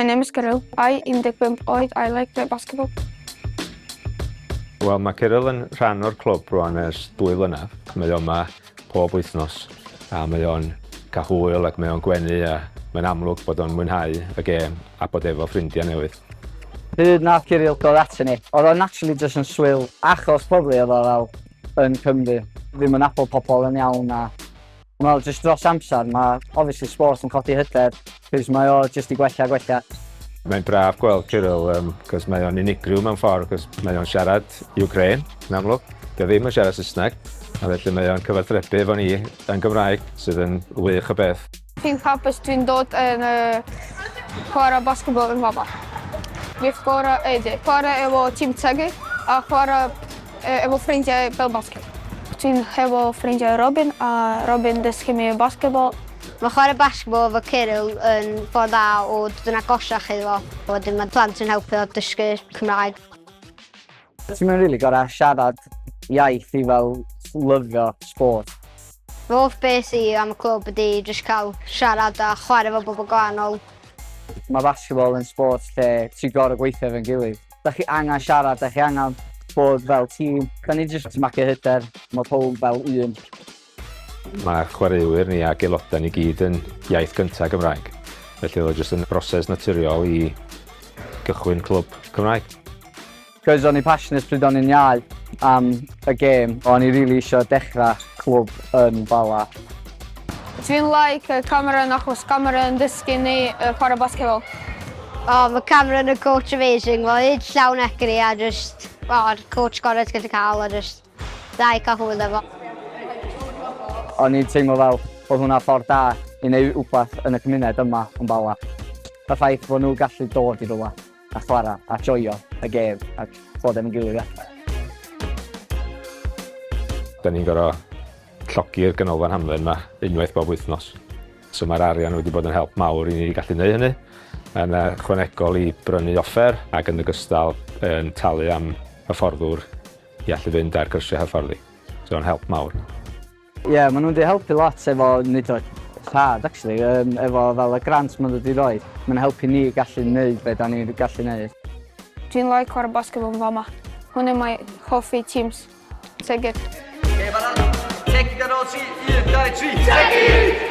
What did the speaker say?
My name is Kirill. I 15 oed. I like the basketball. Wel, mae Kirill yn rhan o'r clwb rwan ers 2 blynedd. Mae o'n yma pob wythnos a mae o'n cael hwyl ac mae o'n gwenu a mae'n amlwg bod o'n mwynhau y gêm a bod efo ffrindiau newydd. Pryd nath Kirill dod ato ni, oedd o'n actually jyst yn swyl achos probably oedd o fel yn Cymru. Ddim yn nabod pobl yn iawn a wel, jyst dros amser, mae obviously sport yn codi hyder, cos mae o jyst i gwella a gwella. Mae'n braf gweld Kirill, cos mae o'n unigryw mewn ffordd, cos mae o'n siarad Wcráin, yn amlwg. Dio ddim yn siarad Saesneg, a felly mae o'n cyfathrebu efo ni yn Gymraeg, sydd yn wych o beth. Fi'n hapus dwi'n dod yn chwarae basketball yn Bala. Fi'n chwarae efo tîm Tegid a chwarae efo ffrindiau pêl-fasged. Dwi'n efo ffrindiau Robin a Robin dysgu mi basketball. Mae chwarae basketball efo Kirill yn ffordd dda o dod yn agosach iddo fo. Wedyn mae plant yn helpu o dysgu Cymraeg. Ti'n mynd rili gorau siarad iaith i fel lyfio sport. Fy hoff beth i am y clwb ydy jyst cael siarad a chwarae efo bobl gwahanol. Mae basketball yn sport lle ti'n gorau gweithio efo'n gilydd. Da chi angen siarad, da chi angen bod fel tîm. Da ni jyst magu hyder, mae pob fel un. Mae chwaraewyr ni a aelodau ni gyd yn iaith gyntaf Gymraeg. Felly oedd o jyst yn broses naturiol i gychwyn clwb Cymraeg. Cos o'n i passionate pryd o'n i'n iau am y gêm, o'n i rili eisiau dechrau clwb yn Bala. Dwi'n like Cameron achos Cameron dysgu ni chwarae basketball. Mae Cameron yn coach amazing, mae'n hyd llawn egni a jyst, coach gorau gyda cael a jyst dda i cael hwyl efo. O'n i'n teimlo fel bod hwnna ffordd da i wneud rhywbeth yn y cymuned yma yn Bala. Y ffaith bod nhw gallu dod i rhywle a chwarae a joio y gêm a bod efo'n gilydd. Da ni'n gorau llogi'r ganolfan hamdden yma unwaith bob wythnos. So mae'r arian wedi bod yn help mawr i ni gallu gwneud hynny. Yn ychwanegol i brynu offer ac yn ogystal yn talu am hyfforddwr i allu fynd ar cyrsiau hyfforddi. So yn help mawr. Ie, maen nhw wedi helpu lot efo nid o'r rhad, actually, efo fel y grant maen nhw wedi rhoi. Mae'n helpu ni gallu gwneud beth da ni'n gallu gwneud. Dwi'n like chwarae basketball yn Bala. Hwn yw mae hoffi teams Tegid. Bala, Tegid ar ôl 3, 1, 2, 3, Tegid!